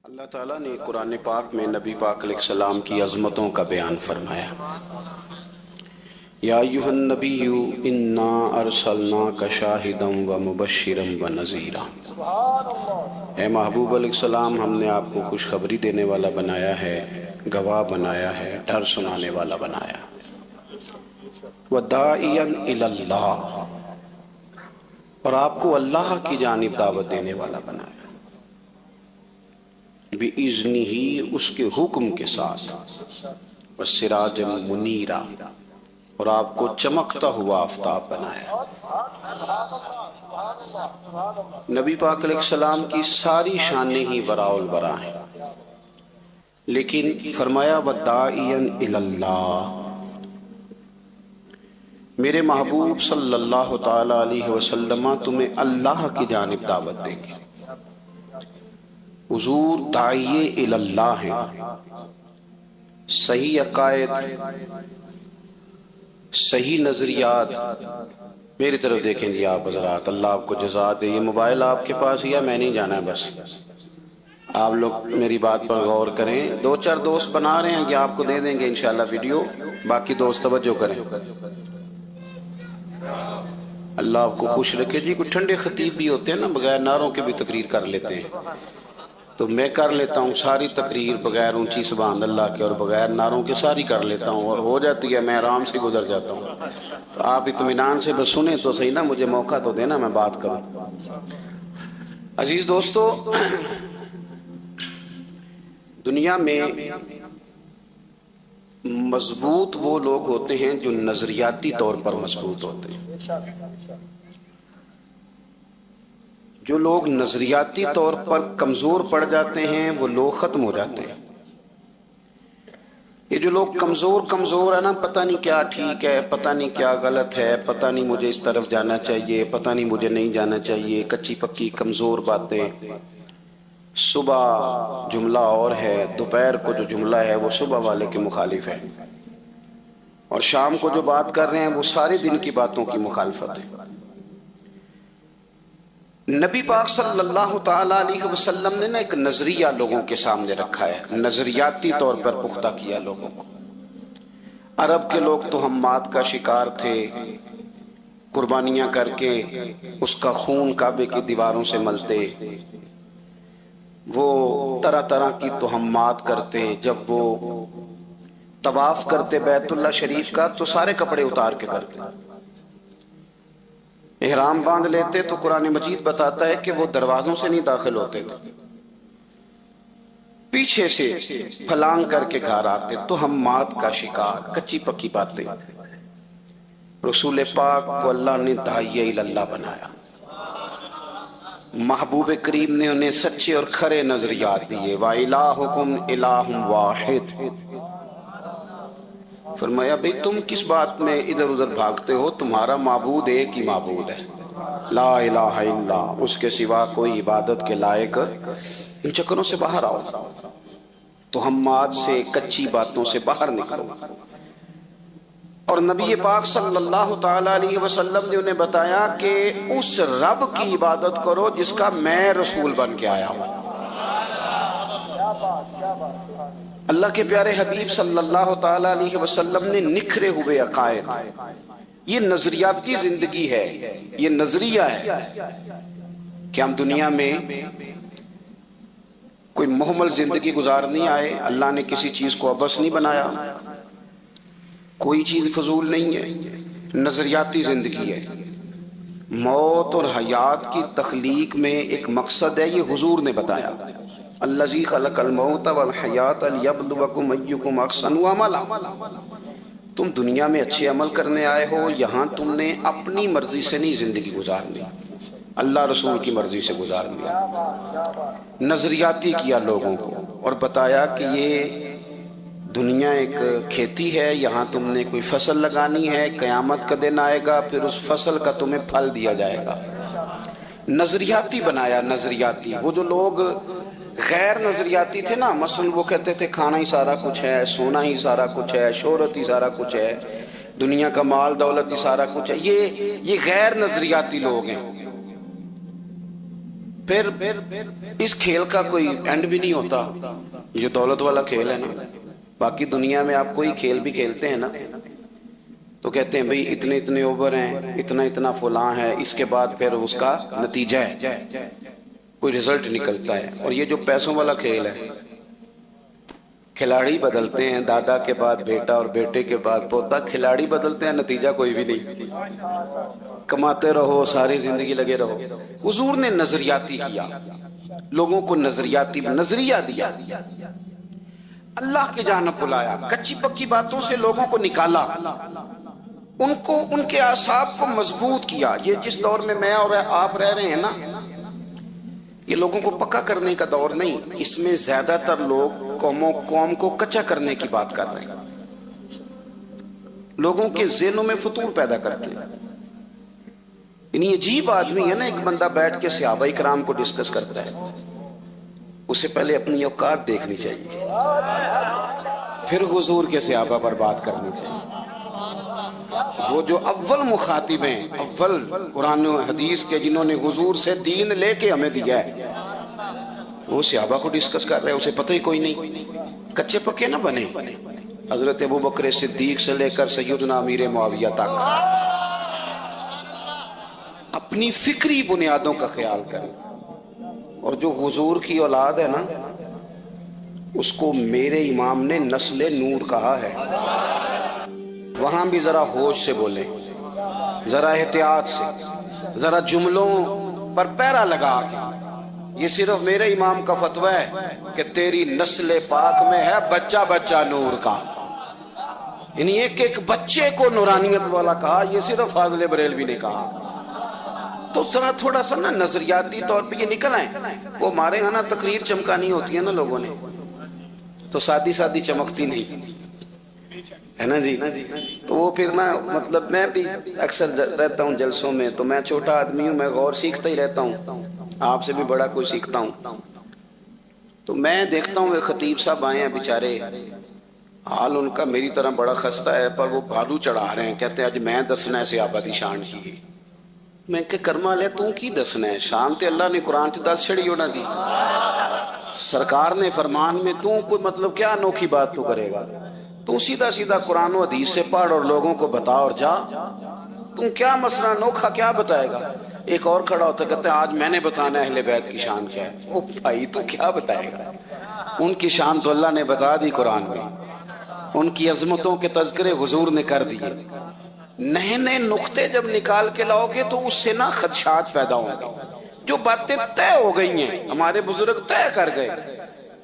اللہ تعالیٰ نے قرآن پاک میں نبی پاک علیہ السلام کی عظمتوں کا بیان فرمایا۔ یا ایھا النبی انا ارسلناک شاہدا ومبشرا ونذیرا، اے محبوب علیہ السلام ہم نے آپ کو خوشخبری دینے والا بنایا ہے، گواہ بنایا ہے، ڈر سنانے والا بنایا، وداعیا الی اللہ، اور آپ کو اللہ کی جانب دعوت دینے والا بنایا، بِإِذْنِهِ اس کے حکم کے ساتھ، وَسِرَاجًا مُنِيرًا، اور آپ کو چمکتا ہوا آفتاب بنایا۔ نبی پاک علیہ السلام کی ساری شانیں ہی وراء الورا ہیں، لیکن فرمایا وَدَاعِيًا إِلَى اللَّهِ، میرے محبوب صلی اللہ تعالیٰ علیہ وسلم تمہیں اللہ کی جانب دعوت دیں گے۔ حضور داعیے الی اللہ ہیں، صحیح عقائد، صحیح نظریات۔ میری طرف دیکھیں جی آپ حضرات، اللہ آپ کو جزا دے۔ یہ موبائل آپ کے پاس ہی ہے، میں نہیں جانا ہے، بس آپ لوگ میری بات پر غور کریں۔ دو چار دوست بنا رہے ہیں کہ آپ کو دے دیں گے انشاءاللہ ویڈیو، باقی دوست توجہ کریں۔ اللہ آپ کو خوش رکھے جی۔ کوئی ٹھنڈے خطیب بھی ہوتے ہیں نا، بغیر نعروں کے بھی تقریر کر لیتے ہیں، تو میں کر لیتا ہوں ساری تقریر بغیر اونچی سبحان اللہ کے اور بغیر نعروں کے ساری کر لیتا ہوں، اور ہو جاتی ہے، میں آرام سے گزر جاتا ہوں۔ تو آپ اطمینان سے بس سنیں تو صحیح نا، مجھے موقع تو دینا میں بات کروں۔ عزیز دوستو، دنیا میں مضبوط وہ لوگ ہوتے ہیں جو نظریاتی طور پر مضبوط ہوتے ہیں۔ جو لوگ نظریاتی طور پر کمزور پڑ جاتے ہیں وہ لوگ ختم ہو جاتے ہیں۔ یہ جو لوگ کمزور ہے نا، پتہ نہیں کیا ٹھیک ہے، پتہ نہیں کیا غلط ہے، پتہ نہیں مجھے اس طرف جانا چاہیے، پتہ نہیں مجھے نہیں جانا چاہیے، کچی پکی کمزور باتیں۔ صبح جملہ اور ہے، دوپہر کو جو جملہ ہے وہ صبح والے کے مخالف ہے، اور شام کو جو بات کر رہے ہیں وہ سارے دن کی باتوں کی مخالفت ہے۔ نبی پاک صلی اللہ تعالیٰ علیہ وسلم نے نا ایک نظریہ لوگوں کے سامنے رکھا ہے، نظریاتی طور پر پختہ کیا لوگوں کو۔ عرب کے لوگ تو ہمات کا شکار تھے، قربانیاں کر کے اس کا خون کعبے کی دیواروں سے ملتے، وہ طرح طرح کی تہمات کرتے۔ جب وہ طواف کرتے بیت اللہ شریف کا تو سارے کپڑے اتار کے کرتے، احرام باندھ لیتے تو قرآن مجید بتاتا ہے کہ وہ دروازوں سے نہیں داخل ہوتے تھے، پیچھے سے پھلانگ کر کے گھر آتے۔ تو ہمات کا شکار، کچی پکی باتیں۔ رسول پاک کو اللہ نے داعیہ الی اللہ بنایا، محبوب کریم نے انہیں سچے اور کھرے نظریات دیے۔ وَإِلَٰهُكُمْ إِلَٰهٌ وَاحِدٌ، فرمایا بھئی تم کس بات میں ادھر ادھر بھاگتے ہو، تمہارا معبود ایک ہی معبود ہے، لا الہ الا، اس کے سوا کوئی عبادت کے لائق۔ ان چکروں سے باہر آؤ، تہمات سے، کچی باتوں سے باہر نکلو۔ اور نبی پاک صلی اللہ تعالیٰ علیہ وسلم نے انہیں بتایا کہ اس رب کی عبادت کرو جس کا میں رسول بن کے آیا ہوں۔ اللہ کے پیارے حبیب صلی اللہ تعالیٰ علیہ وسلم نے نکھرے ہوئے عقائد، یہ نظریاتی زندگی ہے، یہ نظریہ ہے کہ ہم دنیا میں کوئی محمل زندگی گزارنی آئے۔ اللہ نے کسی چیز کو عبث نہیں بنایا، کوئی چیز فضول نہیں ہے، نظریاتی زندگی ہے۔ موت اور حیات کی تخلیق میں ایک مقصد ہے، یہ حضور نے بتایا، الذی خلق الموت والحیات لیبلوکم ایکم احسن عملا۔ تم دنیا میں اچھے عمل کرنے آئے ہو، یہاں تم نے اپنی مرضی سے نہیں زندگی گزارنی، اللہ رسول کی مرضی سے گزارنی۔ نظریاتی کیا لوگوں کو، اور بتایا کہ یہ دنیا ایک کھیتی ہے، یہاں تم نے کوئی فصل لگانی ہے، قیامت کا دن آئے گا، پھر اس فصل کا تمہیں پھل دیا جائے گا۔ نظریاتی بنایا، نظریاتی۔ وہ جو لوگ غیر نظریاتی تھے نا، مثلا وہ کہتے تھے کھانا ہی سارا کچھ ہے، سونا ہی سارا کچھ ہے، شہرت ہی سارا کچھ ہے، دنیا کا مال دولت ہی سارا کچھ ہے، یہ غیر نظریاتی لوگ ہیں۔ پھر اس کھیل کا کوئی اینڈ بھی نہیں ہوتا. یہ دولت والا کھیل ہے نا، باقی دنیا میں آپ کوئی کھیل بھی کھیلتے ہیں نا تو کہتے ہیں بھئی اتنے اتنے اوور ہیں، اتنا اتنا فلاں ہے، اس کے بعد پھر اس کا نتیجہ ہے، کوئی رزلٹ نکلتا ہے. اور یہ جو پیسوں والا کھیل ہے، کھلاڑی بدلتے ہیں، دادا کے بعد بیٹا اور بیٹے کے بعد پوتا، کھلاڑی بدلتے ہیں، نتیجہ کوئی بھی نہیں. کماتے رہو، ساری زندگی لگے رہو. حضور نے نظریاتی کیا، لوگوں کو نظریاتی نظریہ دیا، اللہ کی جانب بلایا، کچی پکی باتوں سے لوگوں کو نکالا، ان کو ان کے اعصاب کو مضبوط کیا. یہ جس دور میں میں اور آپ رہ رہے ہیں نا، یہ لوگوں کو پکا کرنے کا دور نہیں، اس میں زیادہ تر لوگ قوم کو کچا کرنے کی بات کر رہے ہیں، لوگوں کے ذہنوں میں فتور پیدا کرتے ہیں. یعنی عجیب آدمی ہے نا، ایک بندہ بیٹھ کے صحابہ کرام کو ڈسکس کرتا ہے، اسے پہلے اپنی اوقات دیکھنی چاہیے، پھر حضور کے صحابہ پر بات کرنی چاہیے. وہ جو اول مخاطب ہیں، اول قرآن و حدیث کے جنہوں نے حضور سے دین لے کے ہمیں دیا ہے، وہ صحابہ کو ڈسکس کر رہے ہیں، اسے پتہ ہی کوئی نہیں. کچے پکے نہ بنے. حضرت ابوبکر صدیق سے لے کر سیدنا امیر معاویہ تک اپنی فکری بنیادوں کا خیال کریں. اور جو حضور کی اولاد ہے نا، اس کو میرے امام نے نسل نور کہا ہے. وہاں بھی ذرا ہوش سے بولیں، ذرا احتیاط سے، ذرا جملوں پر پیرا لگا کے. یہ صرف میرے امام کا فتویٰ ہے کہ تیری نسل پاک میں ہے بچہ بچہ نور کا. یعنی ایک ایک بچے کو نورانیت والا کہا، یہ صرف فاضل بریلوی نے کہا. تو ذرا تھوڑا سا نا نظریاتی طور پہ یہ نکل آئیں. وہ ہمارے ہاں نا تقریر چمکانی ہوتی ہے نا لوگوں نے، تو سادی سادی چمکتی نہیں ہے نا جی. تو وہ پھر نا مطلب میں بھی اکثر رہتا ہوں جلسوں میں، تو میں چھوٹا آدمی ہوں، میں غور سیکھتا ہی رہتا ہوں، آپ سے بھی بڑا کوئی سیکھتا ہوں. تو میں دیکھتا ہوں وہ خطیب صاحب آئے ہیں بیچارے، حال ان کا میری طرح بڑا خستہ ہے، پر وہ بھالو چڑھا رہے ہیں، کہتے ہیں آج میں دسنا ہے صحابہ دی شان کی. میں کہ کرما لے تو کی دسنا ہے، شان تے اللہ نے قرآن تے دس چھڑی ہونا دی، سرکار نے فرمان میں، تو کوئی مطلب کیا انوکھی بات تو کرے گا؟ تو سیدھا سیدھا قرآن و حدیث سے پڑھ اور لوگوں کو بتا اور جا. تم کیا مسئلہ انوکھا کیا بتائے گا؟ ایک اور کھڑا ہوتا کہتا ہے آج میں نے بتانا ہے اہل بیت کی شان کیا ہے. او بھائی تو کیا بتائے گا؟ ان کی شان تو اللہ نے بتا دی قرآن میں، ان کی عظمتوں کے تذکرے حضور نے کر دیے. نئے نئے نقطے جب نکال کے لاؤ گے تو اس سے نہ خدشات پیدا ہوں گے. جو باتیں طے ہو گئی ہیں، ہمارے بزرگ طے کر گئے،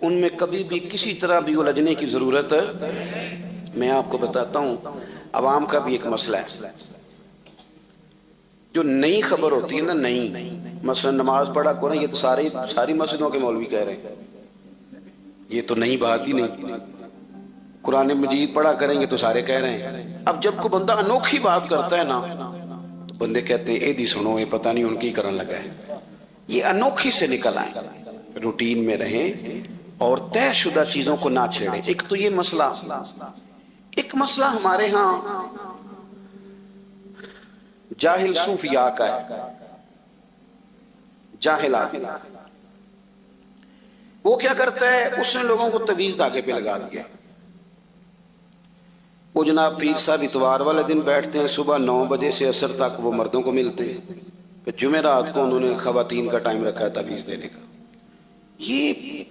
ان میں کبھی بھی کسی طرح بھی الجھنے کی ضرورت ہے. میں آپ کو بتاتا ہوں، عوام کا بھی ایک مسئلہ ہے. جو نئی خبر ہوتی ہے نا، نئی، مثلا نماز پڑھا کریں، یہ تو ساری مسجدوں کے مولوی کہہ رہے ہیں، یہ تو نئی بات ہی نہیں. قرآن مجید پڑھا کریں گے تو سارے کہہ رہے ہیں. اب جب کوئی بندہ انوکھی بات کرتا ہے نا، تو بندے کہتے ہیں اے دی سنو، یہ پتہ نہیں ان کی کرن لگا ہے. یہ انوکھی سے نکل آئیں، روٹین میں رہیں اور طے شدہ چیزوں کو نہ چھیڑیں. ایک تو یہ مسئلہ. ایک مسئلہ ہمارے ہاں جاہل صوفیاء کا ہے. جاہل آدمی وہ کیا کرتا ہے، اس نے لوگوں کو تعویذ دھاگے پہ لگا دیا. وہ جناب پیر صاحب اتوار والے دن بیٹھتے ہیں، صبح 9 بجے سے عصر تک وہ مردوں کو ملتے ہیں، پھر جمعرات کو انہوں نے خواتین کا ٹائم رکھا ہے تعویذ دینے کا. یہ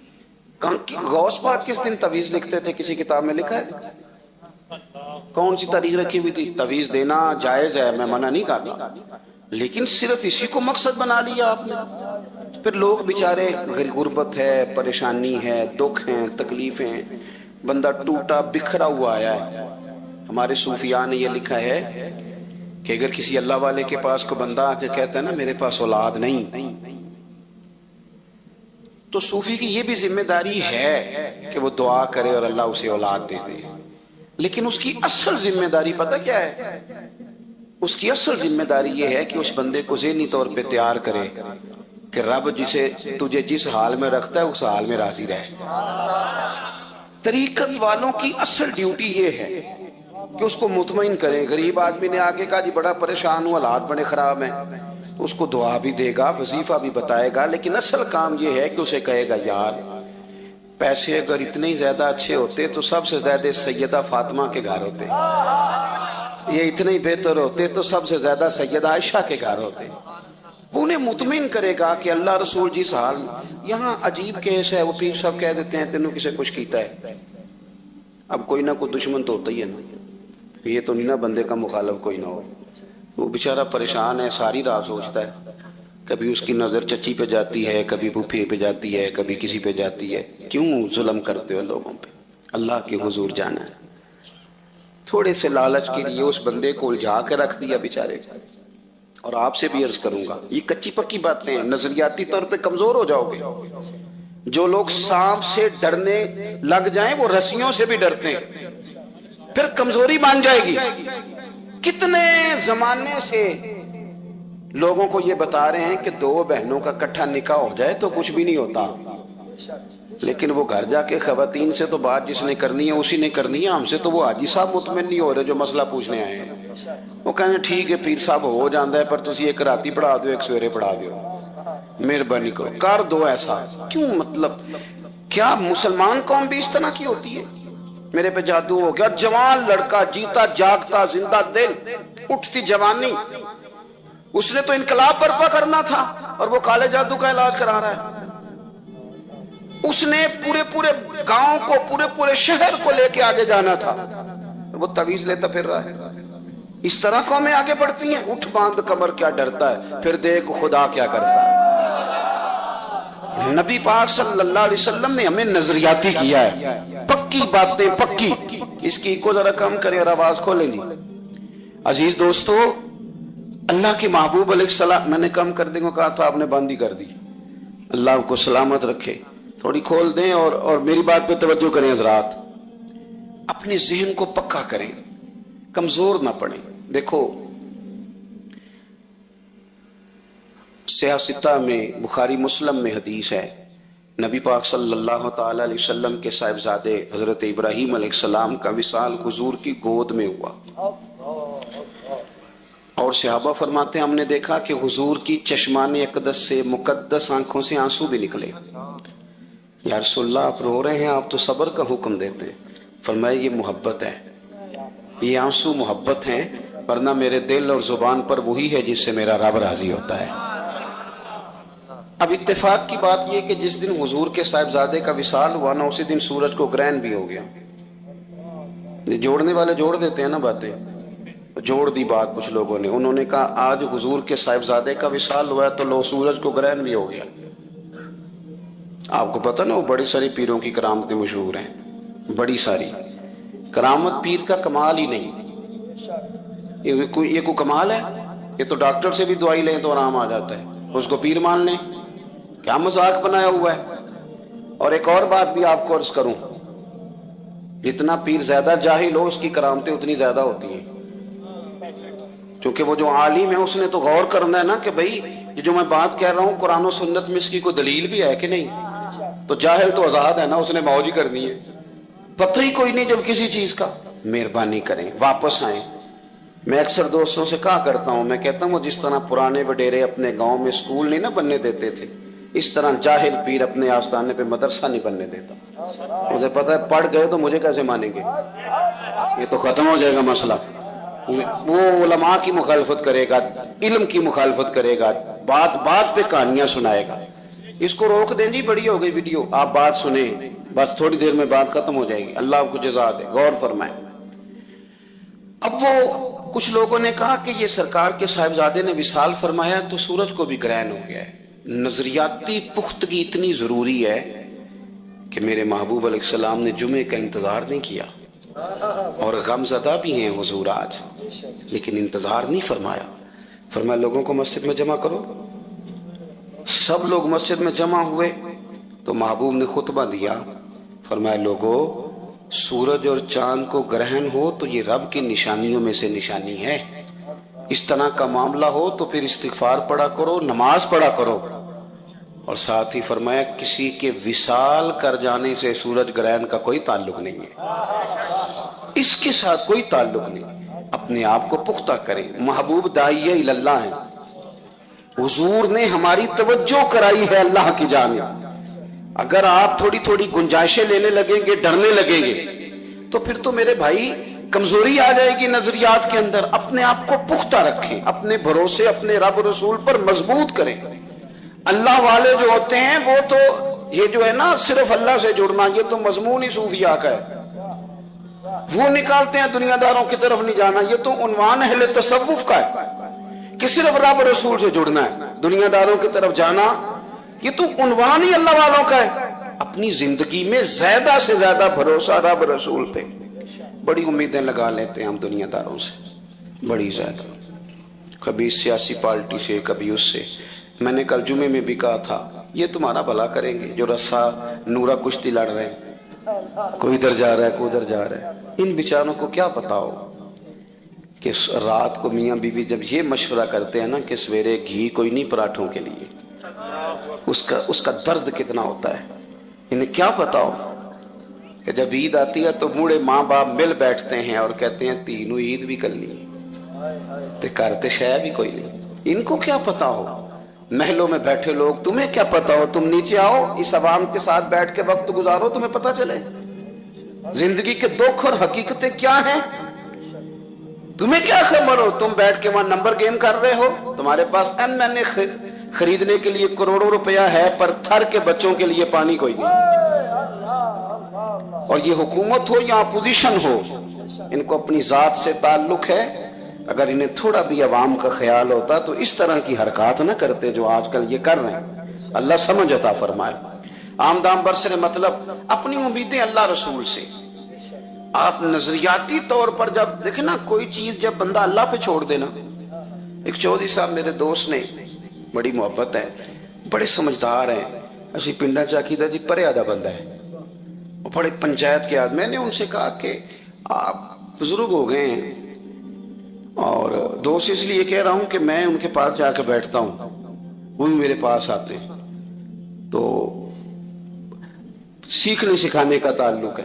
غوث پاک کس دن تعویذ لکھتے تھے؟ کسی کتاب میں لکھا ہے؟ کون سی تاریخ رکھی ہوئی تھی؟ تعویذ دینا جائز ہے، میں منع نہیں کر رہا، لیکن صرف اسی کو مقصد بنا لیا آپ نے. پھر لوگ بیچارے، غربت ہے، پریشانی ہے، دکھ ہیں، تکلیفیں، بندہ ٹوٹا بکھرا ہوا آیا ہے. ہمارے صوفیاء نے یہ لکھا ہے کہ اگر کسی اللہ والے کے پاس کو بندہ آ کے کہتا ہے نا میرے پاس اولاد نہیں، تو صوفی کی یہ بھی ذمہ داری ہے کہ وہ دعا کرے اور اللہ اسے اولاد دے دے. لیکن اس کی اصل ذمہ داری پتہ کیا ہے؟ اس کی اصل ذمہ داری یہ ہے کہ اس بندے کو ذہنی طور پہ تیار کرے کہ رب جسے تجھے جس حال میں رکھتا ہے اس حال میں راضی رہے. طریقت والوں کی اصل ڈیوٹی یہ ہے کہ اس کو مطمئن کرے. غریب آدمی نے آگے کہا جی بڑا پریشان ہوں، حالات بڑے خراب ہیں، اس کو دعا بھی دے گا، وظیفہ بھی بتائے گا، لیکن اصل کام یہ ہے کہ اسے کہے گا یار پیسے اگر اتنے ہی زیادہ اچھے ہوتے تو سب سے زیادہ سیدہ فاطمہ کے گھر ہوتے، یہ اتنے ہی بہتر ہوتے تو سب سے زیادہ سیدہ عائشہ کے گھر ہوتے۔ وہ انہیں مطمئن کرے گا کہ اللہ رسول جس حال یہاں عجیب کیس ہے، وہ پیر صاحب کہہ دیتے ہیں تینوں کسے کچھ کیتا ہے۔ اب کوئی نہ کوئی دشمن تو ہوتا ہی ہے نا، یہ تو نہیں نا بندے کا مخالف کوئی نہ ہو۔ وہ بیچارہ پریشان ہے، ساری رات سوچتا ہے، کبھی اس کی نظر چچی پہ جاتی ہے، کبھی پھوپھی پہ جاتی ہے، کبھی کسی پہ جاتی ہے۔ کیوں ظلم کرتے ہو لوگوں پہ؟ اللہ کے حضور جانا ہے۔ تھوڑے سے لالچ کے لیے اس بندے کو الجھا کے رکھ دیا بیچارے۔ اور آپ سے بھی عرض کروں گا، یہ کچی پکی باتیں ہیں، نظریاتی طور پہ کمزور ہو جاؤ گے۔ جو لوگ سانپ سے ڈرنے لگ جائیں وہ رسیوں سے بھی ڈرتے ہیں، پھر کمزوری مان جائے گی۔ کتنے زمانے سے لوگوں کو یہ بتا رہے ہیں کہ دو بہنوں کا اکٹھا نکاح ہو جائے تو کچھ بھی نہیں ہوتا، لیکن وہ گھر جا کے خواتین سے تو بات جس نے کرنی ہے اسی نے کرنی ہے۔ ہم سے تو وہ حاجی صاحب مطمئن نہیں ہو رہے جو مسئلہ پوچھنے آئے ہیں۔ وہ کہیں ٹھیک ہے پیر صاحب ہو جاندہ ہے، پر تسی ایک راتی پڑھا دو ایک سویرے پڑھا دو، مہربانی کرو کر دو ایسا۔ کیوں مطلب کیا مسلمان قوم بھی اس طرح کی ہوتی ہے؟ میرے پہ جادو ہو گیا، جوان لڑکا جیتا جاگتا زندہ دل اٹھتی جوانی، اس نے تو انقلاب برپا کرنا تھا اور وہ کالے جادو کا علاج کرا رہا ہے۔ اس نے پورے گاؤں کو پورے شہر کو لے کے آگے جانا تھا، وہ تعویذ لیتا پھر رہا ہے۔ اس طرح قومیں آگے بڑھتی ہیں۔ اٹھ باندھ کمر کیا ڈرتا ہے، پھر دیکھ خدا کیا کرتا ہے۔ نبی پاک صلی اللہ علیہ وسلم نے ہمیں نظریاتی کیا ہے، پکی باتیں پکی۔ اس کی کو ذرا کم کریں اور آواز کھولیں جی۔ عزیز دوستو، اللہ کے محبوب علیہ السلام، میں نے کم کر دیں کو کہا تھا، آپ نے بند ہی کر دی۔ اللہ آپ کو سلامت رکھے، تھوڑی کھول دیں اور میری بات پہ توجہ کریں حضرات۔ اپنے ذہن کو پکا کریں، کمزور نہ پڑیں۔ دیکھو سیاستہ میں بخاری مسلم میں حدیث ہے، نبی پاک صلی اللہ تعالی علیہ وسلم کے صاحبزادے حضرت ابراہیم علیہ السلام کا وصال حضور کی گود میں ہوا، اور صحابہ فرماتے ہیں ہم نے دیکھا کہ حضور کی چشمان اقدس سے مقدس آنکھوں سے آنسو بھی نکلے۔ یا رسول اللہ آپ رو رہے ہیں، آپ تو صبر کا حکم دیتے ہیں۔ فرمایا یہ محبت ہے، یہ آنسو محبت ہیں، ورنہ میرے دل اور زبان پر وہی ہے جس سے میرا رب راضی ہوتا ہے۔ اب اتفاق کی بات یہ کہ جس دن حضور کے صاحبزادے کا وصال ہوا نا، اسی دن سورج کو گرہن بھی ہو گیا۔ یہ جوڑنے والے جوڑ دیتے ہیں نا باتیں، جوڑ دی بات کچھ لوگوں نے، انہوں نے کہا آج حضور کے صاحبزادے کا وصال ہوا ہے تو لو سورج کو گرہن بھی ہو گیا۔ آپ کو پتہ نا وہ بڑی ساری پیروں کی کرامتیں مشہور ہیں، بڑی ساری کرامت پیر کا کمال ہی نہیں، یہ کوئی کمال ہے؟ یہ تو ڈاکٹر سے بھی دوائی لیں تو آرام آ جاتا ہے، اس کو پیر مان لیں؟ کیا مذاق بنایا ہوا ہے۔ اور ایک اور بات بھی آپ کو عرض کروں، جتنا پیر زیادہ جاہل ہو اس کی کرامتیں اتنی زیادہ ہوتی ہیں، کیونکہ وہ جو عالم ہے اس نے تو غور کرنا ہے نا کہ بھئی یہ جو میں بات کہہ رہا ہوں قرآن و سنت میں اس کی کوئی دلیل بھی ہے کہ نہیں۔ تو جاہل تو آزاد ہے نا، اس نے موج ہی کرنی ہے، پتہ ہی کوئی نہیں جب کسی چیز کا۔ مہربانی کریں واپس آئیں۔ میں اکثر دوستوں سے کہا کرتا ہوں، میں کہتا ہوں جس طرح پرانے وڈیرے اپنے گاؤں میں سکول نہیں نہ بننے دیتے تھے، اس طرح جاہل پیر اپنے آستانے پہ مدرسہ نہیں بننے دیتا۔ مجھے پتہ ہے پڑھ گئے تو مجھے کیسے مانیں گے، یہ تو ختم ہو جائے گا مسئلہ۔ وہ علماء کی مخالفت کرے گا، علم کی مخالفت کرے گا، بات پہ کہانیاں سنائے گا۔ اس کو روک دیں جی، بڑی ہو گئی ویڈیو، آپ بات سنیں، بس تھوڑی دیر میں بات ختم ہو جائے گی۔ اللہ آپ کو جزا دے، غور فرمائیں۔ اب وہ کچھ لوگوں نے کہا کہ یہ سرکار کے صاحبزادے نے وصال فرمایا تو سورج کو بھی گرہن ہو گیا ہے۔ نظریاتی پختگی اتنی ضروری ہے کہ میرے محبوب علیہ السلام نے جمعے کا انتظار نہیں کیا، اور غم زدہ بھی ہیں حضور آج، لیکن انتظار نہیں فرمایا۔ فرمایا لوگوں کو مسجد میں جمع کرو۔ سب لوگ مسجد میں جمع ہوئے تو محبوب نے خطبہ دیا، فرمایا لوگو سورج اور چاند کو گرہن ہو تو یہ رب کی نشانیوں میں سے نشانی ہے، اس طرح کا معاملہ ہو تو پھر استغفار پڑھا کرو، نماز پڑھا کرو۔ اور ساتھ ہی فرمایا کسی کے وصال کر جانے سے سورج گرہن کا کوئی تعلق نہیں ہے، اس کے ساتھ کوئی تعلق نہیں۔ اپنے آپ کو پختہ کریں، محبوب داعیہ اللہ ہیں، حضور نے ہماری توجہ کرائی ہے اللہ کی جانب۔ اگر آپ تھوڑی تھوڑی گنجائشیں لینے لگیں گے، ڈرنے لگیں گے، تو پھر تو میرے بھائی کمزوری آ جائے گی نظریات کے اندر۔ اپنے آپ کو پختہ رکھیں، اپنے بھروسے اپنے رب رسول پر مضبوط کریں۔ اللہ والے جو ہوتے ہیں وہ تو یہ جو ہے نا صرف اللہ سے جڑنا، یہ تو مضمون ہی صوفیاء کا ہے، وہ نکالتے ہیں دنیا داروں کی طرف نہیں جانا، یہ تو عنوان اہل تصوف کا ہے کہ صرف رب رسول سے جڑنا ہے، دنیا داروں کی طرف جانا یہ تو عنوان ہی اللہ والوں کا ہے۔ اپنی زندگی میں زیادہ سے زیادہ بھروسہ رب رسول پہ، بڑی امیدیں لگا لیتے ہیں ہم دنیا داروں سے، بڑی زیادہ، کبھی سیاسی پارٹی سے کبھی اس سے۔ میں نے کل جمعے میں بھی کہا تھا یہ تمہارا بھلا کریں گے جو رسا نورا کشتی لڑ رہے ہیں، کوئی ادھر جا رہا ہے کوئی ادھر جا رہا ہے، ان بیچاروں کو کیا پتا ہو کہ رات کو میاں بیوی جب یہ مشورہ کرتے ہیں نا کہ سویرے گھی کوئی نہیں پراٹھوں کے لیے، اس کا درد کتنا ہوتا ہے، انہیں کیا پتا ہو کہ جب عید آتی ہے تو بوڑھے ماں باپ مل بیٹھتے ہیں اور کہتے ہیں تینوں عید بھی کرنی ہے تے کرتے شے بھی کوئی نہیں۔ ان کو کیا پتا ہو، محلوں میں بیٹھے لوگ، تمہیں کیا پتا ہو، تم نیچے آؤ اس عوام کے ساتھ بیٹھ کے وقت گزارو، تمہیں پتا چلے زندگی کے دکھ اور حقیقتیں کیا ہیں، تمہیں کیا خبر ہو، تم بیٹھ کے وہاں نمبر گیم کر رہے ہو، تمہارے پاس MNA خریدنے کے لیے کروڑوں روپیہ ہے پر تھر کے بچوں کے لیے پانی کوئی نہیں۔ اور یہ حکومت ہو یا اپوزیشن ہو، ان کو اپنی ذات سے تعلق ہے، اگر انہیں تھوڑا بھی عوام کا خیال ہوتا تو اس طرح کی حرکات نہ کرتے جو آج کل یہ کر رہے ہیں۔ اللہ سمجھ عطا فرمائے۔ آمدام برسر مطلب اپنی امیدیں اللہ رسول سے۔ آپ نظریاتی طور پر جب دیکھیں نا کوئی چیز جب بندہ اللہ پہ چھوڑ دینا، ایک چودھری صاحب میرے دوست نے، بڑی محبت ہے، بڑے سمجھدار ہیں، اسی پنڈا چاکی دا جی پرے آدھا بندہ ہے، وہ بڑے پنچایت کے آدمی۔ میں نے ان سے کہا کہ آپ بزرگ ہو گئے ہیں اور دوست اس لیے کہہ رہا ہوں کہ میں ان کے پاس جا کے بیٹھتا ہوں، وہ بھی میرے پاس آتے ہیں، تو سیکھنے سکھانے کا تعلق ہے۔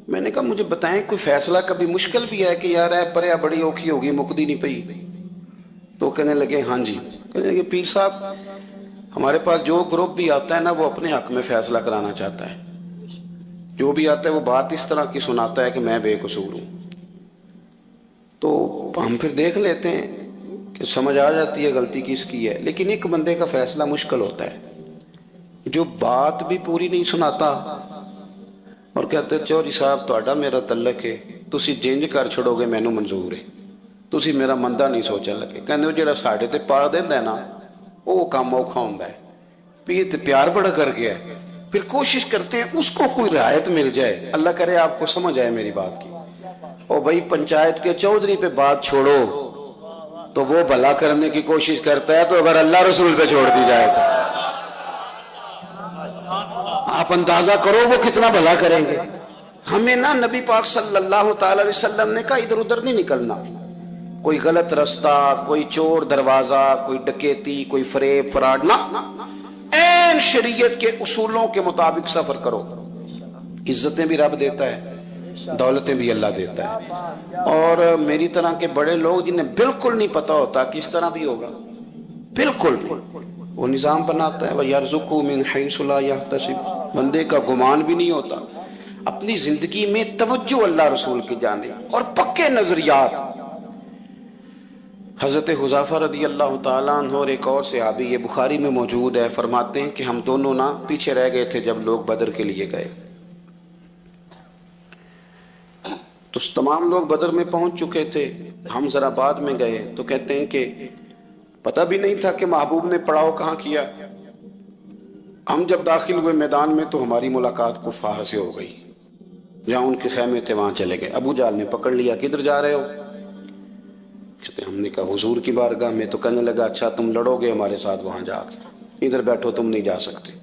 میں نے کہا مجھے بتائیں کوئی فیصلہ کبھی مشکل بھی ہے کہ یار ہے پریا بڑی اوکھی ہوگی مکدی نہیں پئی؟ تو کہنے لگے ہاں جی، کہنے لگے پیر صاحب ہمارے پاس جو گروپ بھی آتا ہے نا وہ اپنے حق میں فیصلہ کرانا چاہتا ہے، جو بھی آتا ہے وہ بات اس طرح کی سناتا ہے کہ میں بے قصور ہوں، تو ہم پھر دیکھ لیتے ہیں کہ سمجھ آ جاتی ہے غلطی کس کی ہے، لیکن ایک بندے کا فیصلہ مشکل ہوتا ہے جو بات بھی پوری نہیں سناتا اور کہتے چودھری صاحب تہاڈا میرا تعلق ہے، تسی جنج کر چھڑو گے مینوں منظور ہے، تسی میرا مندا نہیں سوچن لگے۔ کہندے وہ جڑا ساڈے تے پا دیندا ہے نا وہ کام اوکھا ہوندا ہے، پیر تے پیار بڑا کر گیا ہے، پھر کوشش کرتے ہیں اس کو کوئی رعایت مل جائے۔ اللہ کرے آپ کو سمجھ آئے میری بات کی۔ او بھائی پنچایت کے چودھری پہ بات چھوڑو تو وہ بھلا کرنے کی کوشش کرتا ہے، تو اگر اللہ رسول پہ چھوڑ دی جائے تو آپ اندازہ کرو وہ کتنا بھلا کریں گے۔ ہمیں نا نبی پاک صلی اللہ تعالی علیہ وسلم نے کہا ادھر ادھر نہیں نکلنا، کوئی غلط رستہ، کوئی چور دروازہ، کوئی ڈکیتی، کوئی فریب فراڈ نہ، این شریعت کے اصولوں کے مطابق سفر کرو۔ عزتیں بھی رب دیتا ہے، دولتیں بھی اللہ دیتا ہے، اور میری طرح کے بڑے لوگ جنہیں بالکل نہیں پتا ہوتا کہ اس طرح بھی ہوگا، بالکل نہیں، وہ نظام بناتا ہے وَيَرْزُقُهُ مِنْ حَيْثُ لَا يَحْتَسِبُ، بندے کا گمان بھی نہیں ہوتا۔ اپنی زندگی میں توجہ اللہ رسول کی جانب اور پکے نظریات۔ حضرت حذیفہ رضی اللہ تعالیٰ عنہ اور ایک اور صحابی، یہ بخاری میں موجود ہے، فرماتے ہیں کہ ہم دونوں نا پیچھے رہ گئے تھے جب لوگ بدر کے لیے گئے، تو تمام لوگ بدر میں پہنچ چکے تھے، ہم ذرا بعد میں گئے، تو کہتے ہیں کہ پتہ بھی نہیں تھا کہ محبوب نے پڑاؤ کہاں کیا۔ ہم جب داخل ہوئے میدان میں تو ہماری ملاقات کفار سے ہو گئی، جہاں ان کے خیمے تھے وہاں چلے گئے۔ ابو جہل نے پکڑ لیا، کدھر جا رہے ہو؟ کہتے ہم نے کہا حضور کی بارگاہ میں، تو کہنے لگا اچھا تم لڑو گے ہمارے ساتھ وہاں جا کے، ادھر بیٹھو تم نہیں جا سکتے۔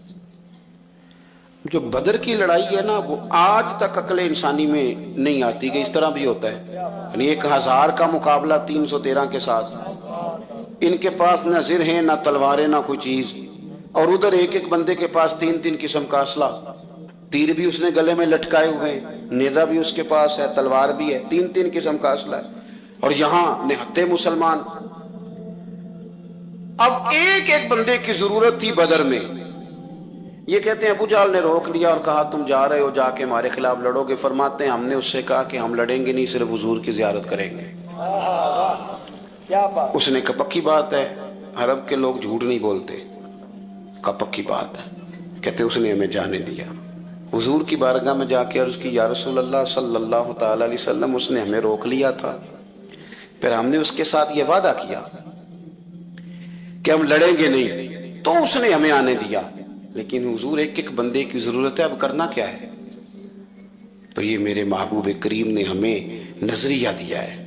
جو بدر کی لڑائی ہے نا وہ آج تک عقل انسانی میں نہیں آتی کہ اس طرح بھی ہوتا ہے، یعنی 1000 کا مقابلہ 313 کے ساتھ، ان کے پاس نہ زر ہیں نہ تلواریں نہ کوئی چیز، اور ادھر ایک ایک بندے کے پاس 3 قسم کا اسلحہ، تیر بھی اس نے گلے میں لٹکائے ہوئے ہیں، نیزہ بھی اس کے پاس ہے، تلوار بھی ہے، 3 قسم کا اسلحہ ہے، اور یہاں نہتے مسلمان۔ اب ایک ایک بندے کی ضرورت تھی بدر میں. یہ کہتے ہیں ابو جہل نے روک لیا اور کہا تم جا رہے ہو، جا کے ہمارے خلاف لڑو گے. فرماتے ہیں ہم نے اس سے کہا کہ ہم لڑیں گے نہیں، صرف حضور کی زیارت کریں گے. اس نے کہا پکی بات ہے، عرب کے لوگ جھوٹ نہیں بولتے. کہا پکی بات ہے. کہتے اس نے ہمیں جانے دیا. حضور کی بارگاہ میں جا کے عرض کی یا رسول اللہ صلی اللہ تعالی علیہ وسلم، اس نے ہمیں روک لیا تھا، پھر ہم نے اس کے ساتھ یہ وعدہ کیا کہ ہم لڑیں گے نہیں، تو اس نے ہمیں آنے دیا. لیکن حضور ایک ایک بندے کی ضرورت ہے، اب کرنا کیا ہے؟ تو یہ میرے محبوب کریم نے ہمیں نظریہ دیا ہے.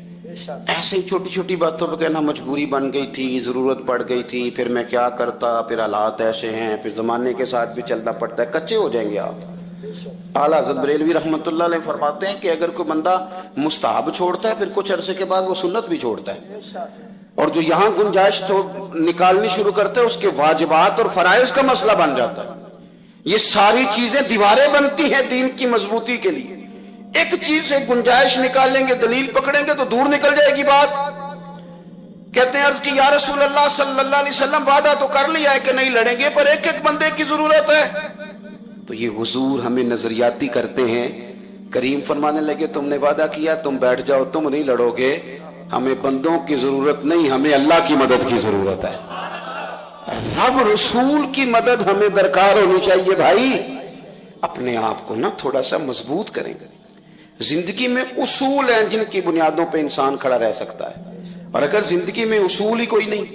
ایسے ہی چھوٹی چھوٹی باتوں پہ کہنا مجبوری بن گئی تھی، ضرورت پڑ گئی تھی، پھر میں کیا کرتا، پھر حالات ایسے ہیں، پھر زمانے کے ساتھ بھی چلنا پڑتا ہے، کچے ہو جائیں گے آپ. اعلیٰ حضرت بریلوی رحمۃ اللہ علیہ فرماتے ہیں کہ اگر کوئی بندہ مستحب چھوڑتا ہے پھر کچھ عرصے کے بعد وہ سنت بھی چھوڑتا ہے، اور جو یہاں گنجائش تو نکالنی شروع کرتے ہیں اس کے واجبات اور فرائض کا مسئلہ بن جاتا ہے. یہ ساری چیزیں دیواریں بنتی ہیں دین کی مضبوطی کے لیے. ایک چیز سے گنجائش نکالیں گے، دلیل پکڑیں گے تو دور نکل جائے گی بات. کہتے ہیں عرض کی یا رسول اللہ صلی اللہ علیہ وسلم وعدہ تو کر لیا ہے کہ نہیں لڑیں گے، پر ایک ایک بندے کی ضرورت ہے. تو یہ حضور ہمیں نظریاتی کرتے ہیں. کریم فرمانے لگے تم نے وعدہ کیا، تم بیٹھ جاؤ، تم نہیں لڑو گے. ہمیں بندوں کی ضرورت نہیں، ہمیں اللہ کی مدد کی ضرورت ہے. رب رسول کی مدد ہمیں درکار ہونی چاہیے. بھائی اپنے آپ کو نا تھوڑا سا مضبوط کریں. زندگی میں اصول ہیں جن کی بنیادوں پہ انسان کھڑا رہ سکتا ہے، اور اگر زندگی میں اصول ہی کوئی نہیں،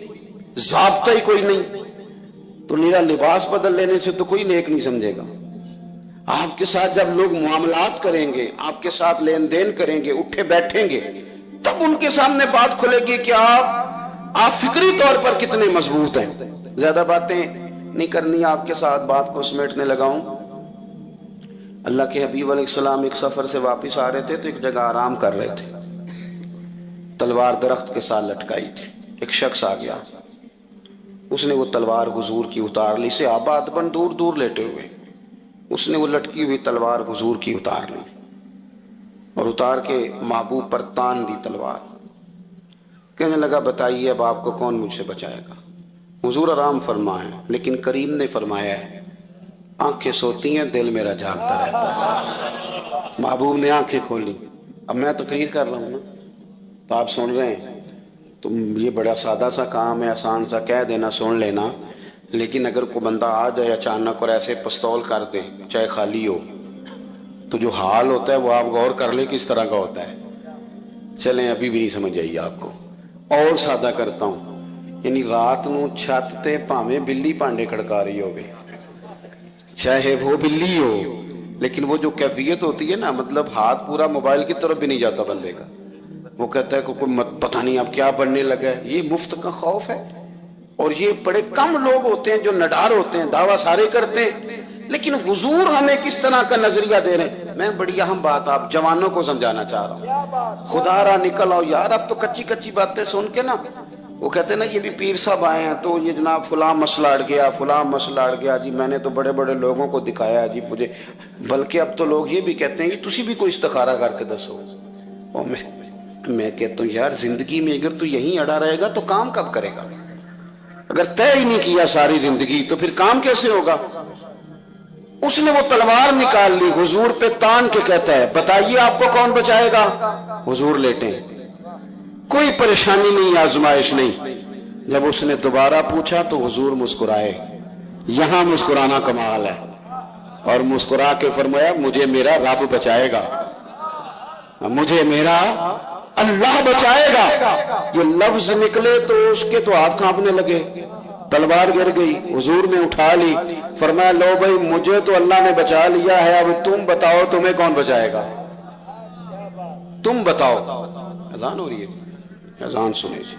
ضابطہ ہی کوئی نہیں، تو میرا لباس بدل لینے سے تو کوئی نیک نہیں سمجھے گا. آپ کے ساتھ جب لوگ معاملات کریں گے، آپ کے ساتھ لین دین کریں گے، اٹھے بیٹھیں گے، تب ان کے سامنے بات کھلے گی کہ آپ فکری طور پر کتنے مضبوط ہیں. زیادہ باتیں نہیں کرنی، آپ کے ساتھ بات کو سمیٹنے لگاؤں. اللہ کے حبیب علیہ السلام ایک سفر سے واپس آ رہے تھے تو ایک جگہ آرام کر رہے تھے. تلوار درخت کے ساتھ لٹکائی تھی. ایک شخص آ گیا، اس نے وہ تلوار حضور کی اتار لی. سے آباد بن دور دور لیٹے ہوئے، اس نے وہ لٹکی ہوئی تلوار حضور کی اتار لی اور اتار کے محبوب پر تان دی تلوار. کہنے لگا بتائیے اب آپ کو کون مجھ سے بچائے گا؟ حضور آرام فرمائے، لیکن کریم نے فرمایا ہے آنکھیں سوتی ہیں، دل میرا جاگتا رہتا ہے. محبوب نے آنکھیں کھولی. اب میں تقریر کر رہا ہوں نا تو آپ سن رہے ہیں، تو یہ بڑا سادہ سا کام ہے، آسان سا کہہ دینا سن لینا. لیکن اگر کوئی بندہ آ جائے اچانک اور ایسے پستول کر دے چاہے خالی ہو، تو جو حال ہوتا ہے وہ آپ غور کر لیں کس طرح کا ہوتا ہے. چلیں ابھی بھی نہیں سمجھ آئی آپ کو، اور سادہ کرتا ہوں. یعنی رات نو چھت تے پاویں بلی پانڈے کھڑکا رہی ہوگی، چاہے وہ بلی ہو، لیکن وہ جو کیفیت ہوتی ہے نا، مطلب ہاتھ پورا موبائل کی طرف بھی نہیں جاتا بندے کا. وہ کہتا ہے کہ کوئی پتہ نہیں اب کیا بننے لگا ہے. یہ مفت کا خوف ہے. اور یہ بڑے کم لوگ ہوتے ہیں جو نڈار ہوتے ہیں، دعویٰ سارے کرتے ہیں، لیکن حضور ہمیں کس طرح کا نظریہ دے رہے ہیں. میں بڑی اہم بات آپ جوانوں کو سمجھانا چاہ رہا ہوں. خدا را نکل آؤ یار. اب تو کچی کچی باتیں سن کے نا، وہ کہتے ہیں نا یہ بھی پیر صاحب آئے ہیں تو یہ جناب فلاں مسئلہ اڑ گیا، فلاں مسئلہ اڑ گیا جی، میں نے تو بڑے بڑے لوگوں کو دکھایا جی مجھے. بلکہ اب تو لوگ یہ بھی کہتے ہیں کہ تسی بھی کوئی استخارہ کر کے دسو. اور میں کہتا ہوں یار زندگی میں اگر تو یہیں اڑا رہے گا تو کام کب کرے گا؟ اگر طے ہی نہیں کیا ساری زندگی تو پھر کام کیسے ہوگا؟ اس نے وہ تلوار نکال لی، حضور پہ تان کے کہتا ہے بتائیے آپ کو کون بچائے گا؟ حضور لیٹے، کوئی پریشانی نہیں، آزمائش نہیں. جب اس نے دوبارہ پوچھا تو حضور مسکرائے. یہاں مسکرانا کمال ہے. اور مسکرا کے فرمایا مجھے میرا رب بچائے گا، مجھے میرا اللہ بچائے گا. یہ لفظ نکلے تو اس کے تو ہاتھ کانپنے لگے. تلوار گر گئی، حضور نے اٹھا لی، فرمایا لو بھائی مجھے تو اللہ نے بچا لیا ہے، اب تم بتاؤ تمہیں کون بچائے گا؟ تم بتاؤ. اذان ہو رہی ہے، اذان سنے جی.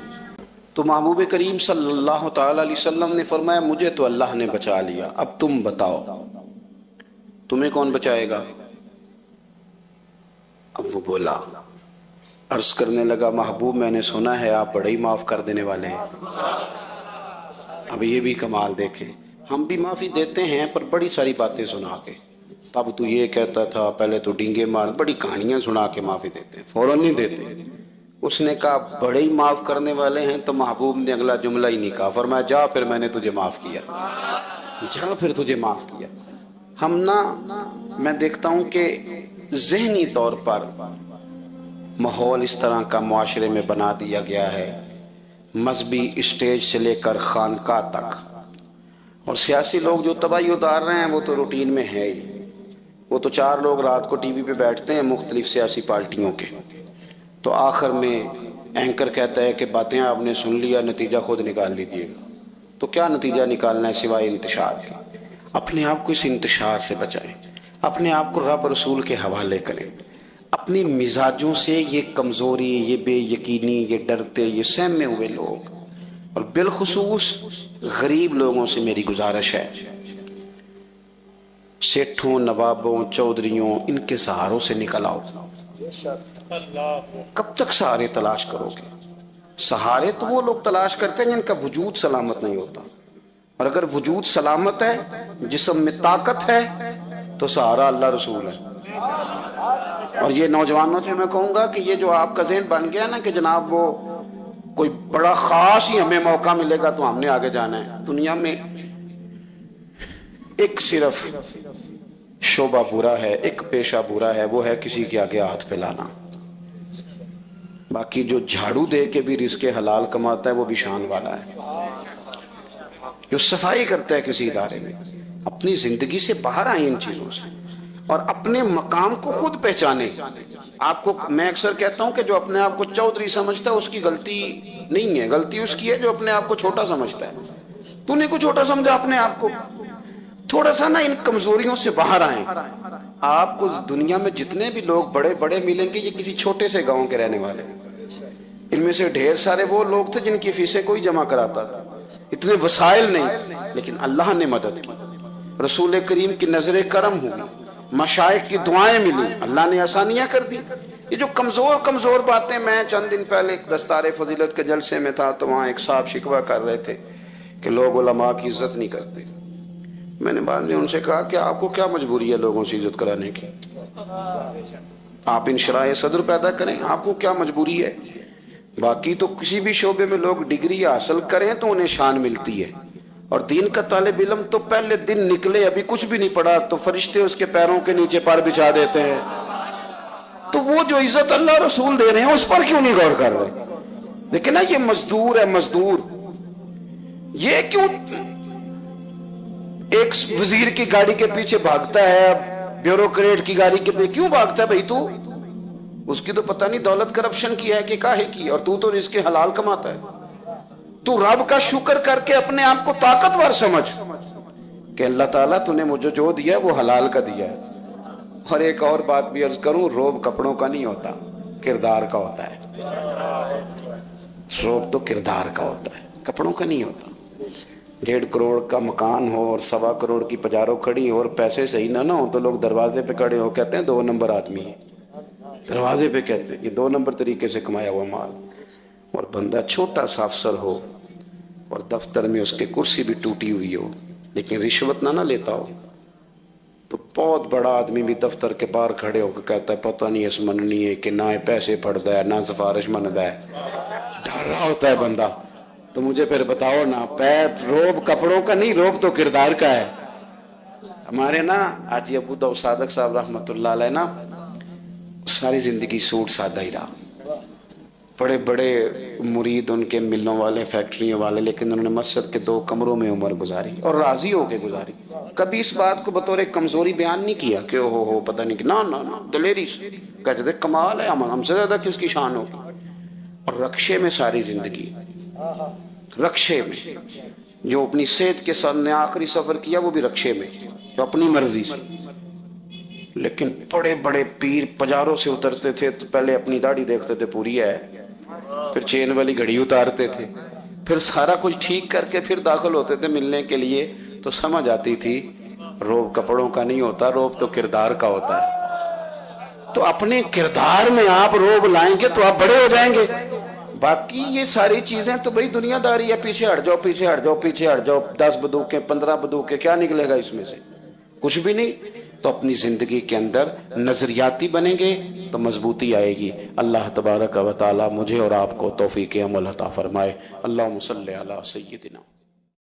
تو محبوب کریم صلی اللہ تعالی علیہ وسلم نے فرمایا مجھے تو اللہ نے بچا لیا، اب تم بتاؤ تمہیں کون بچائے گا؟ اب وہ بولا، عرض کرنے لگا محبوب میں نے سنا ہے آپ بڑے ہی معاف کر دینے والے ہیں. اب یہ بھی کمال دیکھیں، ہم بھی معافی دیتے ہیں پر بڑی ساری باتیں سنا کے، تب تو یہ کہتا تھا، پہلے تو ڈینگے مار، بڑی کہانیاں سنا کے معافی دیتے ہیں، فوراً نہیں دیتے. اس نے کہا بڑے ہی معاف کرنے والے ہیں، تو محبوب نے اگلا جملہ ہی نہیں کہا، فرمایا جا پھر میں نے تجھے معاف کیا، جا پھر تجھے معاف کیا۔ ہم میں دیکھتا ہوں کہ ذہنی طور پر ماحول اس طرح کا معاشرے میں بنا دیا گیا ہے، مذہبی اسٹیج سے لے کر خانقاہ تک، اور سیاسی لوگ جو تباہی اتار رہے ہیں وہ تو روٹین میں ہے ہی۔ وہ تو 4 لوگ رات کو ٹی وی پہ بیٹھتے ہیں مختلف سیاسی پارٹیوں کے، تو آخر میں اینکر کہتا ہے کہ باتیں آپ نے سن لیا، نتیجہ خود نکال لیجیے گا۔ تو کیا نتیجہ نکالنا ہے سوائے انتشار کے؟ اپنے آپ کو اس انتشار سے بچائیں، اپنے آپ کو رب رسول کے حوالے کریں۔ اپنی مزاجوں سے یہ کمزوری، یہ بے یقینی، یہ ڈرتے، یہ سہمے ہوئے لوگ، اور بالخصوص غریب لوگوں سے میری گزارش ہے، سیٹھوں، نوابوں، چودھریوں، ان کے سہاروں سے نکل آؤ۔ کب تک سہارے تلاش کرو گے؟ سہارے تو وہ لوگ تلاش کرتے ہیں جن کا وجود سلامت نہیں ہوتا، اور اگر وجود سلامت ہے، جسم میں طاقت ہے، تو سہارا اللہ رسول ہے۔ اور یہ نوجوانوں سے میں کہوں گا کہ یہ جو آپ کا ذہن بن گیا نا کہ جناب وہ کوئی بڑا خاص ہی ہمیں موقع ملے گا تو ہم نے آگے جانا ہے، دنیا میں ایک صرف شعبہ برا ہے، ایک پیشہ برا ہے، وہ ہے کسی کے آگے ہاتھ پھیلانا۔ باقی جو جھاڑو دے کے بھی رزق حلال کماتا ہے وہ بھی شان والا ہے، جو صفائی کرتا ہے کسی ادارے میں۔ اپنی زندگی سے باہر آئیں ان چیزوں سے، اور اپنے مقام کو خود پہچانے۔ آپ کو میں اکثر کہتا ہوں کہ جو اپنے آپ کو چودھری سمجھتا ہے اس کی غلطی نہیں ہے، غلطی اس کی ہے جو اپنے آپ کو چھوٹا سمجھتا ہے۔ تو نے کو چھوٹا سمجھا اپنے آپ کو؟ تھوڑا سا نا ان کمزوریوں سے باہر آئیں۔ آپ کو دنیا میں جتنے بھی لوگ بڑے بڑے ملیں گے یہ کسی چھوٹے سے گاؤں کے رہنے والے، ان میں سے ڈھیر سارے وہ لوگ تھے جن کی فیسیں کوئی جمع کراتا تھا، اتنے وسائل نہیں، لیکن اللہ نے مدد کی، رسول کریم کی نظر کرم ہوئی، مشائخ کی دعائیں ملی، اللہ نے آسانیاں کر دی۔ یہ جو کمزور باتیں، میں چند دن پہلے ایک دستار فضیلت کے جلسے میں تھا تو وہاں ایک صاحب شکوہ کر رہے تھے کہ لوگ علماء کی عزت نہیں کرتے۔ میں نے بعد میں ان سے کہا کہ آپ کو کیا مجبوری ہے لوگوں سے عزت کرانے کی؟ آپ انشراح صدر پیدا کریں، آپ کو کیا مجبوری ہے؟ باقی تو کسی بھی شعبے میں لوگ ڈگری حاصل کریں تو انہیں شان ملتی ہے، اور دین کا طالب علم تو پہلے دن نکلے ابھی کچھ بھی نہیں پڑھا تو فرشتے اس کے پیروں کے نیچے پار بچھا دیتے ہیں۔ تو وہ جو عزت اللہ رسول دے رہے ہیں اس پر کیوں نہیں غور کر رہے؟ لیکن نا یہ مزدور ہے، مزدور یہ کیوں ایک وزیر کی گاڑی کے پیچھے بھاگتا ہے، بیوروکریٹ کی گاڑی کے پیچھے کیوں بھاگتا ہے؟ بھائی تو اس کی تو پتہ نہیں دولت کرپشن کی ہے کہ کاہے کی، اور تو رزق حلال کماتا ہے۔ تو رب کا شکر کر کے اپنے آپ کو طاقتور سمجھ کہ اللہ تعالیٰ تو نے مجھے جو دیا وہ حلال کا دیا ہے۔ اور ایک اور بات بھی عرض کروں، روب کپڑوں کا نہیں ہوتا، کردار کا ہوتا ہے۔ روب تو کردار کا ہوتا ہے، کپڑوں کا نہیں ہوتا۔ 1.5 کروڑ کا مکان ہو اور 1.25 کروڑ کی پجارو کھڑی ہو اور پیسے صحیح نہ ہو تو لوگ دروازے پہ کھڑے ہو کہتے ہیں 2 نمبر آدمی ہے، دروازے پہ کہتے ہیں یہ 2 نمبر طریقے سے کمایا ہوا مال۔ اور بندہ چھوٹا سا افسر ہو اور دفتر میں اس کے کرسی بھی ٹوٹی ہوئی ہو لیکن رشوت نہ لیتا ہو، تو بہت بڑا آدمی بھی دفتر کے باہر کھڑے ہو کے کہتا ہے پتہ نہیں اس مننی ہے کہ نہ پیسے پڑتا ہے نہ سفارش مندا ہے، ڈر رہا ہوتا ہے بندہ۔ تو مجھے پھر بتاؤ نا، روب کپڑوں کا نہیں، روب تو کردار کا ہے۔ ہمارے نا حاجی ابو داؤد صادق صاحب رحمۃ اللہ علیہ نا ساری زندگی سوٹ سادہ ہی رہا، بڑے بڑے مرید ان کے ملوں والے، فیکٹریوں والے، لیکن انہوں نے مسجد کے 2 کمروں میں عمر گزاری اور راضی ہو کے گزاری۔ کبھی اس بات کو بطور کمزوری بیان نہیں کیا کہ ہو پتہ نہیں کہ نہ دلیری سے کہتے تھے کمال ہے، ہم سے زیادہ کس کی شان ہوگی۔ اور رکشے میں ساری زندگی، رکشے میں جو اپنی صحت کے ساتھ نے آخری سفر کیا وہ بھی رکشے میں، جو اپنی مرضی سے۔ لیکن بڑے بڑے پیر پجاروں سے اترتے تھے تو پہلے اپنی داڑھی دیکھتے تھے پوری ہے، پھر چین والی گھڑی اتارتے تھے، پھر سارا کچھ ٹھیک کر کے پھر داخل ہوتے تھے ملنے کے لیے، تو سمجھ آتی تھی روب کپڑوں کا نہیں ہوتا، روب تو کردار کا ہوتا ہے۔ تو اپنے کردار میں آپ روب لائیں گے تو آپ بڑے ہو جائیں گے۔ باقی یہ ساری چیزیں تو بھئی دنیا داری ہے، پیچھے ہٹ جاؤ پیچھے ہٹ جاؤ پیچھے ہٹ جاؤ، 10 بندوقیں 15 بندوقیں کیا نکلے گا اس میں سے؟ کچھ بھی نہیں۔ تو اپنی زندگی کے اندر نظریاتی بنیں گے تو مضبوطی آئے گی۔ اللہ تبارک و تعالی مجھے اور آپ کو توفیق عمل عطا فرمائے۔ اللہم صلی علی سیدنا